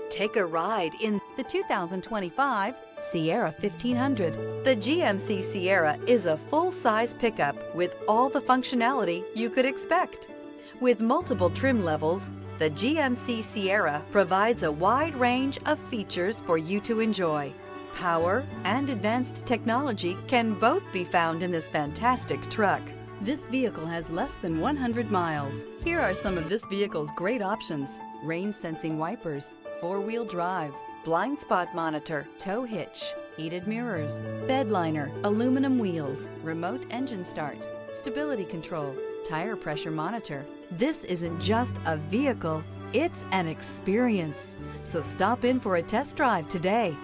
Take a ride in the 2025 Sierra 1500. The GMC Sierra is a full-size pickup with all the functionality you could expect. With multiple trim levels, the GMC Sierra provides a wide range of features for you to enjoy. Power and advanced technology can both be found in this fantastic truck. This vehicle has less than 100 miles. Here are some of this vehicle's great options: rain-sensing wipers, four-wheel drive, blind spot monitor, tow hitch, heated mirrors, bed liner, aluminum wheels, remote engine start, stability control, tire pressure monitor. This isn't just a vehicle, it's an experience. So stop in for a test drive today.